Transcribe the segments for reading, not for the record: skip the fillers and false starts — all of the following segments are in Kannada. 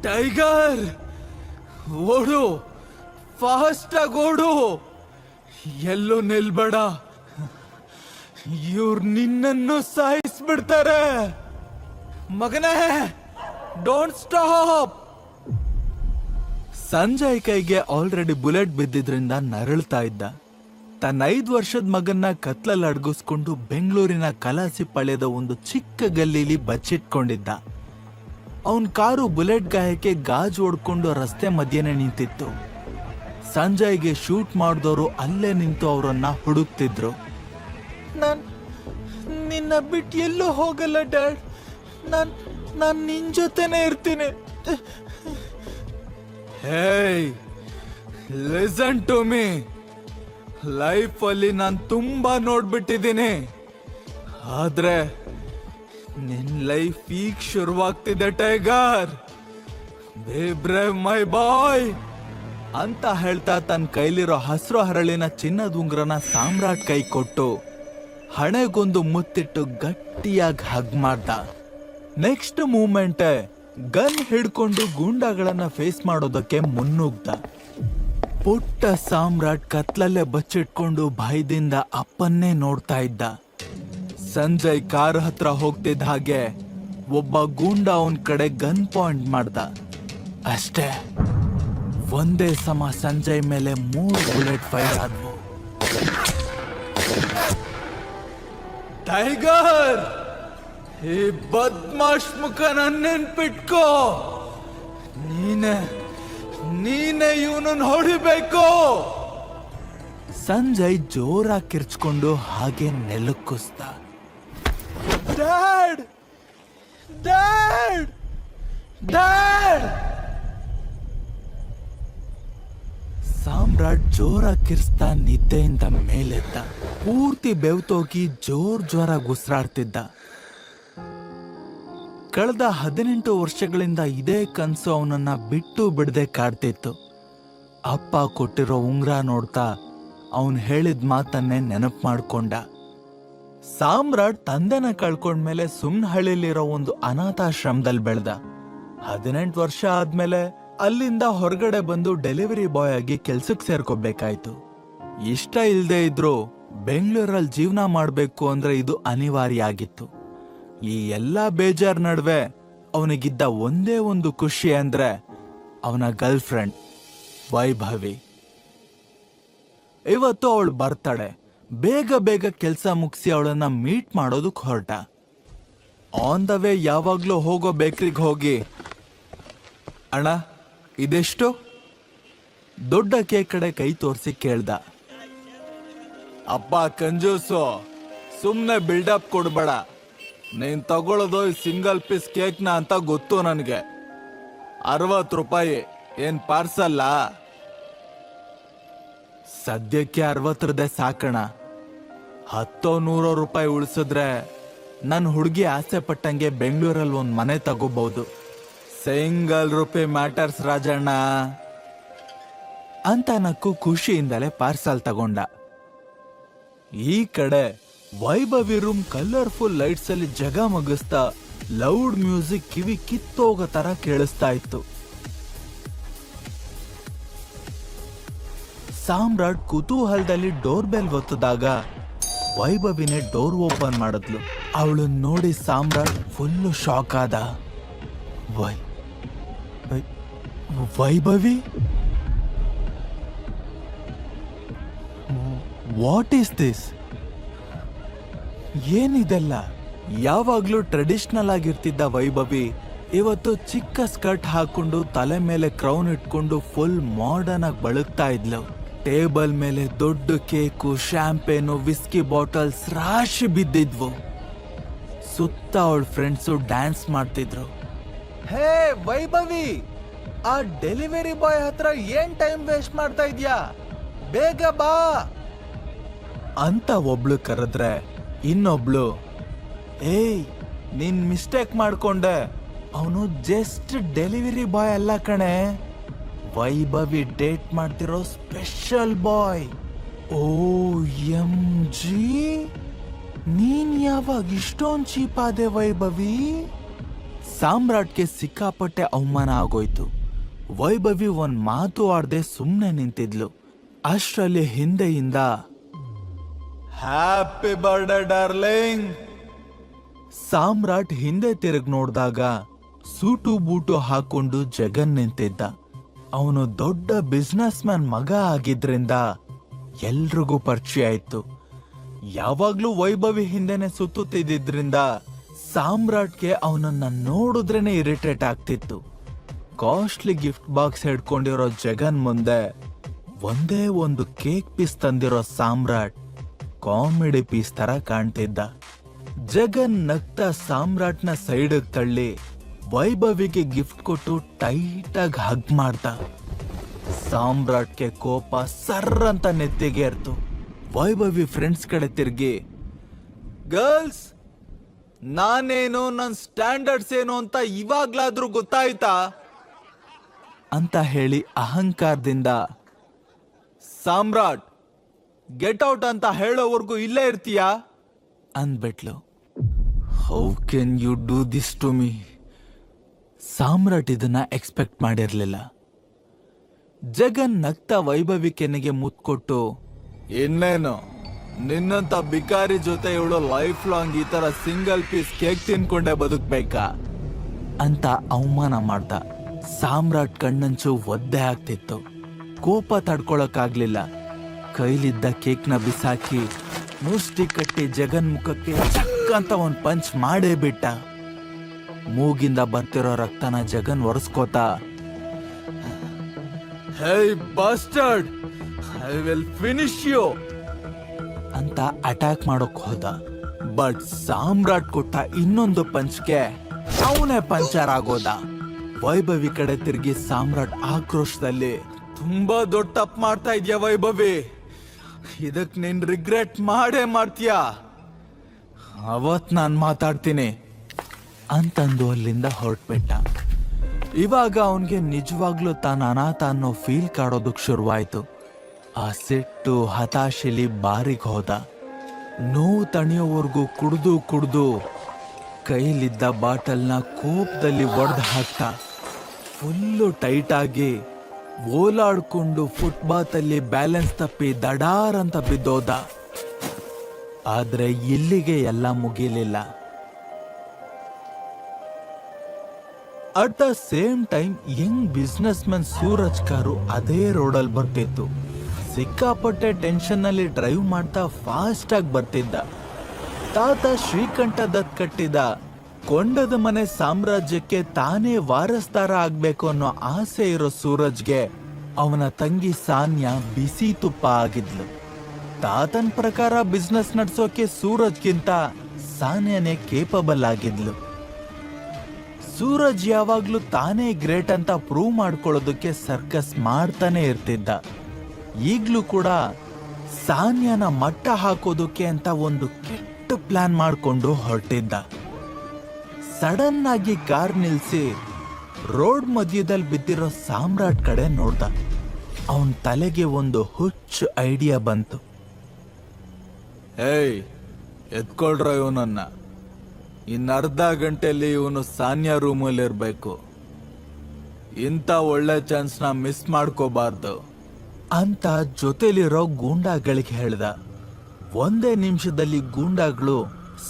ಟೈಗರ್, ಓಡು, ಫಾಸ್ಟ್ ಆಗಿ ಓಡು, ಎಲ್ಲೂ ನಿಲ್ಬೇಡ. ಇವ್ರು ನಿನ್ನನ್ನು ಸಾಯಿಸ್ಬಿಡ್ತಾರೆ. ಮಗನೇ, ಡೋಂಟ್ ಸ್ಟಾಪ್. ಸಂಜಯ್ ಕೈಗೆ ಆಲ್ರೆಡಿ ಬುಲೆಟ್ ಬಿದ್ದಿದ್ರಿಂದ ನರಳ್ತಾ ಇದ್ದ. ತನ್ನ 5 ವರ್ಷದ ಮಗನ್ನ ಕತ್ಲಲ್ಲಿ ಅಡಗಿಸ್ಕೊಂಡು ಬೆಂಗಳೂರಿನ ಕಲಾಸಿಪಾಳ್ಯದ ಒಂದು ಚಿಕ್ಕ ಗಲ್ಲಿಲಿ ಬಚ್ಚಿಟ್ಕೊಂಡಿದ್ದ. ಅವನ್ ಕಾರು ಬುಲೆಟ್ ಗಾಯಕ್ಕೆ ಗಾಜು ಹೊಡ್ಕೊಂಡು ರಸ್ತೆ ಮಧ್ಯೆನೆ ನಿಂತಿತ್ತು. ಸಂಜಯ್ಗೆ ಶೂಟ್ ಮಾಡಿದವರು ಅಲ್ಲೇ ನಿಂತು ಅವರನ್ನ ಹುಡುಕ್ತಿದ್ರು. ನಿನ್ನ ಬಿಟ್ಟು ಎಲ್ಲೂ ಹೋಗಲ್ಲ ಡ್ಯಾಡ್, ನಾನ್ ನಿನ್ ಜೊತೆನೆ ಇರ್ತೀನಿ. ಹೇಯ್, ಲಿಸನ್ ಟು ಮೀ. ಲೈಫಲ್ಲಿ ನಾನು ತುಂಬಾ ನೋಡ್ಬಿಟ್ಟಿದ್ದೀನಿ, ಆದ್ರೆ ನಿನ್ ಲೈಫ್ ಈಗ ಶುರುವಾಗ್ತಿದೆ ಟೈಗರ್. ಬಿ ಬ್ರೇವ್ ಮೈ ಬಾಯ್ ಅಂತ ಹೇಳ್ತಾ ತನ್ನ ಕೈಲಿರೋ ಹಸಿರು ಹರಳಿನ ಚಿನ್ನದ ಉಂಗ್ರನ ಸಾಮ್ರಾಟ್ ಕೈ ಕೊಟ್ಟು ಹಣೆಗೊಂದು ಮುತ್ತಿಟ್ಟು ಗಟ್ಟಿಯಾಗಿ ಹಗ್ ಮಾಡ್ದ. ನೆಕ್ಸ್ಟ್ ಮೂಮೆಂಟ್ ಗನ್ ಹಿಡ್ಕೊಂಡು ಗೂಂಡಾಗಳನ್ನ ಫೇಸ್ ಮಾಡೋದಕ್ಕೆ ಮುನ್ನುಗ್ದ. ಪುಟ್ಟ ಸಾಮ್ರಾಟ್ ಕತ್ಲಲ್ಲೇ ಬಚ್ಚಿಟ್ಕೊಂಡು ಭಯದಿಂದ ಅಪ್ಪನ್ನೇ ನೋಡ್ತಾ ಇದ್ದ. ಸಂಜಯ್ ಕಾರ್ ಹತ್ರ ಹೋಗ್ತಿದ್ದ ಹಾಗೆ ಒಬ್ಬ ಗೂಂಡ ಅವನ್ ಕಡೆ ಗನ್ ಪಾಯಿಂಟ್ ಮಾಡ್ದ. ಅಷ್ಟೇ, ಒಂದೇ ಸಮ ಸಂಜಯ್ ಮೇಲೆ 3 ಬುಲೆಟ್ ಫೈರ್ ಆದ್ವು. ಟೈಗರ್, ಈ ಬದ್ಮಾಶ್ ಮುಖ ನೆನ್ಪಿಟ್ಕೋ. ನೀನೇ ಇವನನ್ನು ಹೊಡಿಬೇಕು. ಸಂಜಯ್ ಜೋರಾಗಿ ಕಿರ್ಚ್ಕೊಂಡು ಹಾಗೆ ನೆಲಕ್ಕುಸ್ದ. Dad, dad, dad. ಸಾಮ್ರಾಟ್ ಜೋರಾಗಿ ಕಿರ್ಸ್ತಾ ನಿದ್ದೆಯಿಂದ ಮೇಲೆದ್ದ. ಪೂರ್ತಿ ಬೆವ್ತೋಗಿ ಜೋರಾಗಿ ಉಸಿರಾಡ್ತಿದ್ದ. ಕಳೆದ 18 ವರ್ಷಗಳಿಂದ ಇದೇ ಕನ್ಸು ಅವನನ್ನ ಬಿಟ್ಟು ಬಿಡದೆ ಕಾಡ್ತಿತ್ತು. ಅಪ್ಪ ಕೊಟ್ಟಿರೋ ಉಂಗ್ರ ನೋಡ್ತಾ ಅವನು ಹೇಳಿದ ಮಾತನ್ನೇ ನೆನಪು ಮಾಡ್ಕೊಂಡ. ಸಾಮ್ರಾಟ್ ತಂದೆನ ಕಳ್ಕೊಂಡ್ಮೇಲೆ ಸುಮ್ನಹಳ್ಳಿಲಿರೋ ಒಂದು ಅನಾಥಾಶ್ರಮದಲ್ಲಿ ಬೆಳೆದ. 18 ವರ್ಷ ಆದ್ಮೇಲೆ ಅಲ್ಲಿಂದ ಹೊರಗಡೆ ಬಂದು ಡೆಲಿವರಿ ಬಾಯ್ ಆಗಿ ಕೆಲ್ಸಕ್ಕೆ ಸೇರ್ಕೋಬೇಕಾಯ್ತು. ಇಷ್ಟ ಇಲ್ದೇ ಇದ್ರು ಬೆಂಗಳೂರಲ್ಲಿ ಜೀವನ ಮಾಡ್ಬೇಕು ಅಂದ್ರೆ ಇದು ಅನಿವಾರ್ಯ ಆಗಿತ್ತು. ಈ ಎಲ್ಲಾ ಬೇಜಾರ್ ನಡುವೆ ಅವನಿಗಿದ್ದ ಒಂದೇ ಒಂದು ಖುಷಿ ಅಂದ್ರೆ ಅವನ ಗರ್ಲ್ ಫ್ರೆಂಡ್ ವೈಭವಿ. ಇವತ್ತು ಅವಳು ಬರ್ತಾಳೆ. ಬೇಗ ಕೆಲಸ ಮುಗಿಸಿ ಅವಳನ್ನ ಮೀಟ್ ಮಾಡೋದಕ್ಕೆ ಹೊರಟ. ಆನ್ ದ ವೇ ಯಾವಾಗ್ಲೂ ಹೋಗೋ ಬೇಕ್ರಿಗೆ ಹೋಗಿ, ಅಣ್ಣ ಇದೆಷ್ಟು? ದೊಡ್ಡ ಕೇಕ್ ಕಡೆ ಕೈ ತೋರಿಸಿ ಕೇಳ್ದ. ಅಪ್ಪ ಕಂಜೂಸು, ಸುಮ್ನೆ ಬಿಲ್ಡಪ್ ಕೊಡ್ಬೇಡ. ನೀನ್ ತಗೊಳ್ಳೋದು ಸಿಂಗಲ್ ಪೀಸ್ ಕೇಕ್ನ ಅಂತ ಗೊತ್ತು ನನಗೆ. 60 ರೂಪಾಯಿ ಏನ್ ಪಾರ್ಸಲ್ಲ? ಸದ್ಯಕ್ಕೆ 60 ಸಾಕಣ. 10-100 ರೂಪಾಯಿ ಉಳಿಸಿದ್ರೆ ನನ್ನ ಹುಡುಗಿ ಆಸೆ ಪಟ್ಟಂಗೆ ಬೆಂಗಳೂರಲ್ಲಿ ಒಂದು ಮನೆ ತಗೋಬಹುದು. ಸಿಂಗಲ್ ರೂಪಾಯಿ ಮ್ಯಾಟರ್ಸ್ ರಾಜಣ್ಣ ಅಂತ ನಕ್ಕು ಖುಷಿಯಿಂದಲೇ ಪಾರ್ಸಲ್ ತಗೊಂಡ. ಈ ಕಡೆ ವೈಭವಿ ರೂಮ್ ಕಲರ್ಫುಲ್ ಲೈಟ್ಸ್ ಅಲ್ಲಿ ಜಗಮಗಿಸ್ತಾ ಲೌಡ್ ಮ್ಯೂಸಿಕ್ ಕಿವಿ ಕಿತ್ತೋಗೋ ತರ ಕೇಳಿಸ್ತಾ ಇತ್ತು. ಸಾಮ್ರಾಟ್ ಕುತೂಹಲದಲ್ಲಿ ಡೋರ್ ಬೆಲ್ ಒತ್ತಿದಾಗ ವೈಭವಿನೇ ಡೋರ್ ಓಪನ್ ಮಾಡಿದ್ಲು. ಅವಳನ್ನ ನೋಡಿ ಸಾಮ್ರಾಟ್ ಫುಲ್ಲು ಶಾಕ್ ಆದ. Vaibhavi, what is this? ಏನಿದೆಲ್ಲ? ಯಾವಾಗ್ಲೂ ಟ್ರೆಡಿಷನಲ್ ಆಗಿರ್ತಿದ್ದ ವೈಭವಿ ಇವತ್ತು ಚಿಕ್ಕ ಸ್ಕರ್ಟ್ ಹಾಕೊಂಡು ತಲೆ ಮೇಲೆ ಕ್ರೌನ್ ಇಟ್ಕೊಂಡು ಫುಲ್ ಮಾಡರ್ನ್ ಆಗಿ ಬಳುಕ್ತಾ ಇದ್ಲು. ಟೇಬಲ್ ಮೇಲೆ ದೊಡ್ಡ ಕೇಕು, ಶಾಂಪೇನು, ವಿಸ್ಕಿ ಬಾಟಲ್ಸ್ ರಾಶಿ ಬಿದ್ದಿದ್ವು. ಸುತ್ತ ಅವಳ ಫ್ರೆಂಡ್ಸು ಡ್ಯಾನ್ಸ್ ಮಾಡ್ತಿದ್ರು. ಹೇ ವೈಭವಿ, ಆ ಡೆಲಿವರಿ ಬಾಯ್ ಹತ್ರ ಏನ್ ಟೈಮ್ ವೇಸ್ಟ್ ಮಾಡ್ತಾ ಇದ್ಯಾ? ಬೇಗ ಬಾ ಅಂತ ಒಬ್ಳು ಕರೆದ್ರೆ ಇನ್ನೊಬ್ಳು, ಏಯ್ ನೀನ್ ಮಿಸ್ಟೇಕ್ ಮಾಡ್ಕೊಂಡೆ, ಅವನು ಜಸ್ಟ್ ಡೆಲಿವರಿ ಬಾಯ್ ಅಲ್ಲ ಕಣೆ, ವೈಭವಿ ಡೇಟ್ ಮಾಡ್ತಿರೋ ಸ್ಪೆಷಲ್ ಬಾಯ್. OMG, ನೀನ್ ಯಾವಾಗ ಇಷ್ಟೊಂದು ಚೀಪ್ ಆದೆ ವೈಭವಿ? ಸಾಮ್ರಾಟ್ಗೆ ಸಿಕ್ಕಾಪಟ್ಟೆ ಅವಮಾನ ಆಗೋಯ್ತು. ವೈಭವಿ ಒಂದ್ ಮಾತು ಆಡದೆ ಸುಮ್ಮನೆ ನಿಂತಿದ್ಲು. ಅಷ್ಟರಲ್ಲಿ ಹಿಂದೆಯಿಂದ ಹ್ಯಾಪಿ ಬರ್ಡೇ ಡಾರ್ಲಿಂಗ್. ಸಾಮ್ರಾಟ್ ಹಿಂದೆ ತಿರುಗಿ ನೋಡಿದಾಗ ಸೂಟು ಬೂಟು ಹಾಕೊಂಡು ಜಗನ್ ನಿಂತಿದ್ದ. ಅವನು ದೊಡ್ಡ ಬಿಸ್ನೆಸ್ ಮ್ಯಾನ್ ಮಗ ಆಗಿದ್ರಿಂದ ಎಲ್ರಿಗೂ ಪರಿಚಯ ಆಯ್ತು. ಯಾವಾಗ್ಲೂ ವೈಭವಿ ಹಿಂದೆನೆ ಸುತ್ತುತ್ತಿದ್ರಿಂದ ಸಾಮ್ರಾಟ್ಗೆ ಅವನನ್ನ ನೋಡಿದ್ರೇನೆ ಇರಿಟೇಟ್ ಆಗ್ತಿತ್ತು. ಕಾಸ್ಟ್ಲಿ ಗಿಫ್ಟ್ ಬಾಕ್ಸ್ ಹಿಡ್ಕೊಂಡಿರೋ ಜಗನ್ ಮುಂದೆ ಒಂದೇ ಒಂದು ಕೇಕ್ ಪೀಸ್ ತಂದಿರೋ ಸಾಮ್ರಾಟ್ ಕಾಮಿಡಿ ಪೀಸ್ ತರ ಕಾಣ್ತಿದ್ದ. ಜಗನ್ ನಗ್ತಾ ಸಾಮ್ರಾಟ್ನ ಸೈಡ್ ತಳ್ಳಿ ವೈಭವಿಗೆ ಗಿಫ್ಟ್ ಕೊಟ್ಟು ಟೈಟ್ ಆಗಿ ಹಗ್ ಮಾಡ್ದ. ಸಾಮ್ರಾಟ್ಗೆ ಕೋಪ ಸರ್ರಂತ ನೆತ್ತಿಗೇರ್ತು. ವೈಭವಿ ಫ್ರೆಂಡ್ಸ್ ಕಡೆ ತಿರ್ಗಿ, ಗರ್ಲ್ಸ್, ನಾನೇನು ನನ್ನ ಸ್ಟ್ಯಾಂಡರ್ಡ್ಸ್ ಏನು ಅಂತ ಇವಾಗ್ಲಾದ್ರೂ ಗೊತ್ತಾಯ್ತಾ ಅಂತ ಹೇಳಿ ಅಹಂಕಾರದಿಂದ, ಸಾಮ್ರಾಟ್ ಗೆಟ್ ಔಟ್ ಅಂತ ಹೇಳೋವರೆಗೂ ಇಲ್ಲೇ ಇರ್ತೀಯಾ ಅಂದ್ಬಿಟ್ಲು. How can you do this to me? Samrat ಇದನ್ನ ಎಕ್ಸ್ಪೆಕ್ಟ್ ಮಾಡಿರ್ಲಿಲ್ಲ. ಜಗನ್ ನಗ್ತಾ ವೈಭವಿ ಕೆನ್ನೆಗೆ ಮುತ್ಕೊಟ್ಟು, ಇನ್ನೇನು ನಿನ್ನಂತ ಬಿಕಾರಿ ಜೊತೆ ಇವಳು ಲೈಫ್ ಲಾಂಗ್ ಈ ತರ ಸಿಂಗಲ್ ಪೀಸ್ ಕೇಕ್ ತಿನ್ಕೊಂಡೆ ಬದುಕ್ಬೇಕಾ ಅಂತ ಅವಮಾನ ಮಾಡ್ದ. ಸಾಮ್ರಾಟ್ ಕಣ್ಣಂಚು ಒದ್ದೆ ಆಗ್ತಿತ್ತು. ಕೋಪ ತಡ್ಕೊಳಕ್ಕಾಗ್ಲಿಲ್ಲ. ಕೈಲಿದ್ದ ಕೇಕ್ನ ಬಿಸಾಕಿ ಮುಷ್ಟಿ ಕಟ್ಟಿ ಜಗನ್ ಮುಖಕ್ಕೆ ಚಕ್ ಅಂತ ಒಂದ್ ಪಂಚ್ ಮಾಡೇ ಬಿಟ್ಟ. ಮೂಗಿಂದ ಬರ್ತಿರೋ ರಕ್ತನ ಜಗನ್ ಒರೆಸ್ಕೋತಾ, hey bastard, I will finish you ಅಂತ ಅಟ್ಯಾಕ್ ಮಾಡೋಕ್ ಹೋದ. ಬಟ್ ಸಾಮ್ರಾಟ್ ಕೊಟ್ಟ ಇನ್ನೊಂದು ಪಂಚ್ಗೆ ಅವನೇ ಪಂಚರ್ ಆಗೋದ. ವೈಭವಿ ಕಡೆ ತಿರುಗಿ ಸಾಮ್ರಾಟ್ ಆಕ್ರೋಶದಲ್ಲಿ, ತುಂಬಾ ದೊಡ್ಡ ತಪ್ಪು ಮಾಡ್ತಾ ಇದ್ಯಾ ವೈಭವಿ, ಇದಕ್ ನೀನ್ ರಿಗ್ರೆಟ್ ಮಾಡೇ ಮಾಡ್ತೀಯಾ, ಅವತ್ ನಾನ್ ಮಾತಾಡ್ತೀನಿ ಅಂತಂದು ಅಲ್ಲಿಂದ ಹೊರಟ್ಬಿಟ್ಟ. ಇವಾಗ ಅವನ್ಗೆ ನಿಜವಾಗ್ಲೂ ತಾನು ಅನಾಥ ಅನ್ನೋ ಫೀಲ್ ಕಾಡೋದಕ್ ಶುರುವಾಯ್ತು. ಆ ಸಿಟ್ಟು ಹತಾಶೆಲಿ ಬಾರಿಗೆ ಹೋದ. ನೋವು ತಣಿಯೋವರೆಗೂ ಕುಡ್ದು ಕೈಲಿದ್ದ ಬಾಟಲ್ನ ಕೋಪದಲ್ಲಿ ಒಡೆದು ಹಾಕ್ತಾ ಫುಲ್ಲು ಟೈಟ್ ಆಗಿ ಓಲಾಡ್ಕೊಂಡು ಫುಟ್ಪಾತಲ್ಲಿ ಬ್ಯಾಲೆನ್ಸ್ ತಪ್ಪಿ ದಡಾರ್ ಅಂತ ಬಿದ್ದೋದ. ಆದ್ರೆ ಇಲ್ಲಿಗೆ ಎಲ್ಲ ಮುಗಿಲಿಲ್ಲ. At the same time young business man Suraj car ಅದೇ ರೋಡಲ್ಲಿ ಬರ್ತಿತ್ತು. ಸಿಕ್ಕಾಪಟ್ಟೆ ಟೆನ್ಷನ್ ಅಲ್ಲಿ ಡ್ರೈವ್ ಮಾಡ್ತಾ ಫಾಸ್ಟ್ ಆಗಿ ಬರ್ತಿದ್ದ. ತಾತ ಶ್ರೀಕಂಠ ದತ್ ಕಟ್ಟಿದ ಕೊಂಡದ ಮನೆ ಸಾಮ್ರಾಜ್ಯಕ್ಕೆ ತಾನೇ ವಾರಸ್ದಾರ ಆಗ್ಬೇಕು ಅನ್ನೋ ಆಸೆ ಇರೋ ಸೂರಜ್ಗೆ ಅವನ ತಂಗಿ ಸಾನ್ಯಾ ಬಿಸಿ ತುಪ್ಪ ಆಗಿದ್ಲು. ತಾತನ್ ಪ್ರಕಾರ ಬಿಸ್ನೆಸ್ ನಡ್ಸೋಕೆ ಸೂರಜ್ಗಿಂತ ಸಾನ್ಯಾನೇ ಕೇಪಬಲ್ ಆಗಿದ್ಲು. ಸೂರಜ್ ಯಾವಾಗ್ಲೂ ತಾನೇ ಗ್ರೇಟ್ ಅಂತ ಪ್ರೂವ್ ಮಾಡ್ಕೊಳ್ಳೋದಕ್ಕೆ ಸರ್ಕಸ್ ಮಾಡ್ತಾನೆ ಇರ್ತಿದ್ದ. ಈಗ್ಲೂ ಕೂಡ ಸಾನ್ಯಾನ ಮಟ್ಟ ಹಾಕೋದಕ್ಕೆ ಅಂತ ಒಂದು ಕೆಟ್ಟ ಪ್ಲಾನ್ ಮಾಡ್ಕೊಂಡು ಹೊರಟಿದ್ದ. ಸಡನ್ ಆಗಿ ಕಾರ್ ನಿಲ್ಸಿ ರೋಡ್ ಮಧ್ಯದಲ್ಲಿ ಬಿದ್ದಿರೋ ಸಾಮ್ರಾಟ್ ಕಡೆ ನೋಡ್ದ. ಅವನ್ ತಲೆಗೆ ಒಂದು ಹುಚ್ಚು ಐಡಿಯಾ ಬಂತು. ಏಯ್, ಎತ್ಕೊಳ್ರ ಇವನನ್ನ, ಇನ್ನರ್ಧ ಗಂಟೆಯಲ್ಲಿ ಇವನು ಸಾನ್ಯಾ ರೂಮಲ್ಲಿ ಇರ್ಬೇಕು, ಇಂಥ ಒಳ್ಳೆ ಚಾನ್ಸ್ನ ಮಿಸ್ ಮಾಡ್ಕೋಬಾರ್ದು ಅಂತ ಜೊತೆಲಿರೋ ಗೂಂಡಾಗಳಿಗೆ ಹೇಳ್ದ. ಒಂದೇ ನಿಮಿಷದಲ್ಲಿ ಗೂಂಡಾಗಳು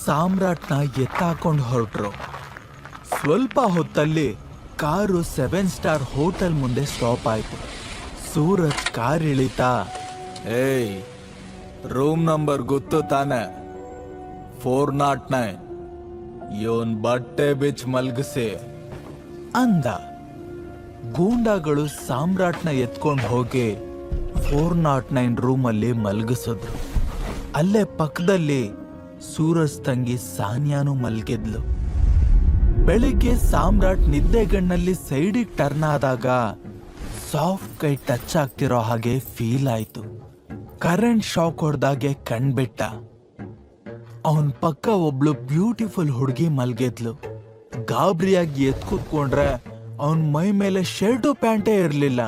ಸಾಮ್ರಾಟ್ನ ಎತ್ತಾಕೊಂಡು ಹೊರಟ್ರು. ಸ್ವಲ್ಪ ಹೊತ್ತಲ್ಲಿ ಕಾರು 7 ಸ್ಟಾರ್ ಹೋಟೆಲ್ ಮುಂದೆ ಸ್ಟಾಪ್ ಆಯ್ತು. ಸೂರಜ್ ಕಾರ್ ಇಳಿತಾ, ಏಯ್, ರೂಮ್ ನಂಬರ್ ಗೊತ್ತು ತಾನೆ, 409, ಇವನ್ ಬಟ್ಟೆ ಬಿಚ್ ಮಲ್ಗಿಸಿ ಅಂದ. ಗೂಂಡಾಗಳು ಸಾಮ್ರಾಟ್ನ ಎತ್ಕೊಂಡು ಹೋಗಿ 409 ರೂಮಲ್ಲಿ ಮಲ್ಗಿಸಿದ್ರು. ಅಲ್ಲೇ ಪಕ್ಕದಲ್ಲಿ ಸೂರಜ್ ತಂಗಿ ಸಾನ್ಯಾನು ಮಲ್ಗಿದ್ಲು. ಬೆಳಿಗ್ಗೆ ಸಾಮ್ರಾಟ್ ನಿದ್ದೆಗಣ್ಣಲ್ಲಿ ಸೈಡಿಗೆ ಟರ್ನ್ ಆದಾಗ ಸಾಫ್ಟ್ ಕೈ ಟಚ್ ಆಗ್ತಿರೋ ಹಾಗೆ ಫೀಲ್ ಆಯ್ತು. ಕರೆಂಟ್ ಶಾಕ್ ಹೊಡೆದಾಗೆ ಕಣ್ಬಿಟ್ಟ. ಅವನ್ ಪಕ್ಕ ಒಬ್ಳು ಬ್ಯೂಟಿಫುಲ್ ಹುಡುಗಿ ಮಲ್ಗಿದ್ಲು. ಗಾಬರಿಯಾಗಿ ಎತ್ ಕೂತ್ಕೊಂಡ್ರೆ ಅವನ್ ಮೈ ಮೇಲೆ ಶರ್ಟು ಪ್ಯಾಂಟೇ ಇರ್ಲಿಲ್ಲ.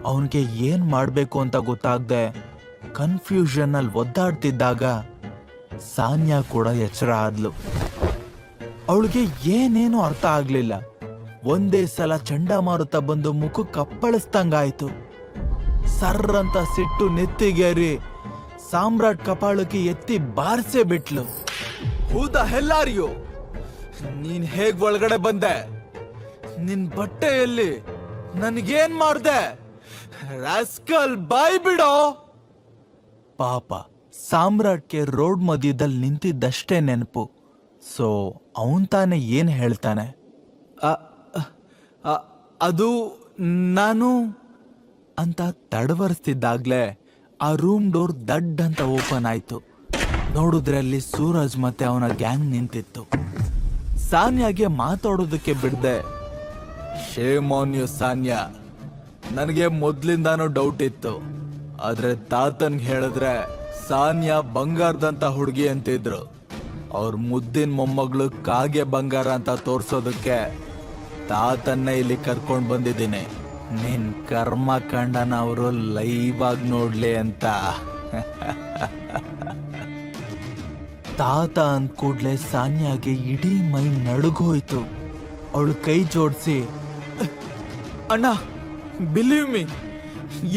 ಅವನ್ಗೆ ಏನ್ ಮಾಡ್ಬೇಕು ಅಂತ ಗೊತ್ತಾಗ್ದೆ ಕನ್ಫ್ಯೂಷನ್ ಅಲ್ಲಿ ಒದ್ದಾಡ್ತಿದ್ದಾಗ ಸಾನ್ಯಾ ಕೂಡ ಎಚ್ಚರ ಆದ್ಲು. ಅವಳಿಗೆ ಏನೇನು ಅರ್ಥ ಆಗ್ಲಿಲ್ಲ. ಒಂದೇ ಸಲ ಚಂಡಮಾರುತ ಬಂದು ಮುಖಕ್ಕೆ ಅಪ್ಪಳಿಸ್ದಂಗಾಯ್ತು. ಸರ್ರಂತ ಸಿಟ್ಟು ನೆತ್ತಿಗೇರಿ ಸಾಮ್ರಾಟ್ ಕಪಾಳಕ್ಕೆ ಎತ್ತಿ ಬಾರಿಸೇ ಬಿಟ್ಲು. ಹೂದ ಹೆಲ್ಲಾರಿಯೋ, ನೀನ್ ಹೇಗ್ ಒಳಗಡೆ ಬಂದೆ? ನಿನ್ ಬಟ್ಟೆಯಲ್ಲಿ ನನ್ಗೇನ್ ಮಾಡ್ದೆ? ರಾಸ್ಕಲ್ ಬಾಯ್ ಬಿಡೋ. ಪಾಪ ಸಾಮ್ರಾಟ್ಗೆ ರೋಡ್ ಮಧ್ಯದಲ್ಲಿ ನಿಂತಿದ್ದಷ್ಟೇ ನೆನಪು. ಸೊ ಅವನ್ ತಾನೇ ಏನ್ ಹೇಳ್ತಾನೆ? ಅದು ನಾನು ಅಂತ ತಡವರಿಸ್ತಿದ್ದಾಗ್ಲೇ ಆ ರೂಮ್ ಡೋರ್ ದಡ್ ಅಂತ ಓಪನ್ ಆಯ್ತು. ನೋಡಿದ್ರೆ ಅಲ್ಲಿ ಸೂರಜ್ ಮತ್ತೆ ಅವನ ಗ್ಯಾಂಗ್ ನಿಂತಿತ್ತು. ಸಾನ್ಯಾಗೆ ಮಾತಾಡೋದಕ್ಕೆ ಬಿಡ್ದೆ, ಶೇಮ್ ಆನ್ ಯು ಸಾನ್ಯಾ, ನನಗೆ ಮೊದ್ಲಿಂದಾನು ಡೌಟ್ ಇತ್ತು. ಆದ್ರೆ ತಾತನ್ಗೆ ಹೇಳಿದ್ರೆ ಸಾನ್ಯಾ ಬಂಗಾರದಂತ ಹುಡುಗಿ ಅಂತಿದ್ರು. ಅವ್ರ ಮುದ್ದಿನ ಮೊಮ್ಮಗಳು ಕಾಗೆ ಬಂಗಾರ ಅಂತ ತೋರ್ಸೋದಕ್ಕೆ ತಾತನ್ನ ಇಲ್ಲಿ ಕರ್ಕೊಂಡ್ ಬಂದಿದ್ದೀನಿ. ನಿನ್ ಕರ್ಮ ಕಂಡನ ಅವರು ಲೈವ್ ಆಗಿ ನೋಡ್ಲಿ ಅಂತ. ತಾತ ಅಂದ ಕೂಡ್ಲೆ ಸಾನ್ಯಾಗೆ ಇಡೀ ಮೈ ನಡುಗೋಯ್ತು. ಅವಳು ಕೈ ಜೋಡಿಸಿ, ಅಣ್ಣ ಬಿಲೀವ್ ಮಿ,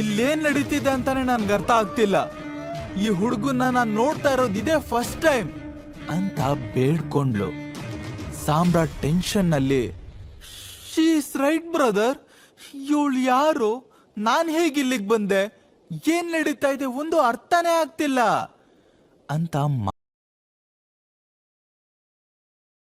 ಇಲ್ಲೇನ್ ನಡೀತಿದೆ ಅಂತಾನೆ ನನ್ಗೆ ಅರ್ಥ ಆಗ್ತಿಲ್ಲ. ಈ ಹುಡುಗನ್ನ ನಾನು ನೋಡ್ತಾ ಇರೋದು ಇದೇ ಫಸ್ಟ್ ಟೈಮ್ ಅಂತ ಬೇಡ್ಕೊಂಡ್ಲು. ಸಾಮ್ರಾಟ್ ಟೆನ್ಷನ್ ನಲ್ಲಿ, ಶೀ ಇಸ್ ರೈಟ್ ಬ್ರದರ್, ಇವಳು ಯಾರು? ನಾನ್ ಹೇಗೆ ಇಲ್ಲಿಗೆ ಬಂದೆ? ಏನ್ ನಡೀತಾ ಇದೆ? ಒಂದು ಅರ್ಥನೇ ಆಗ್ತಿಲ್ಲ ಅಂತ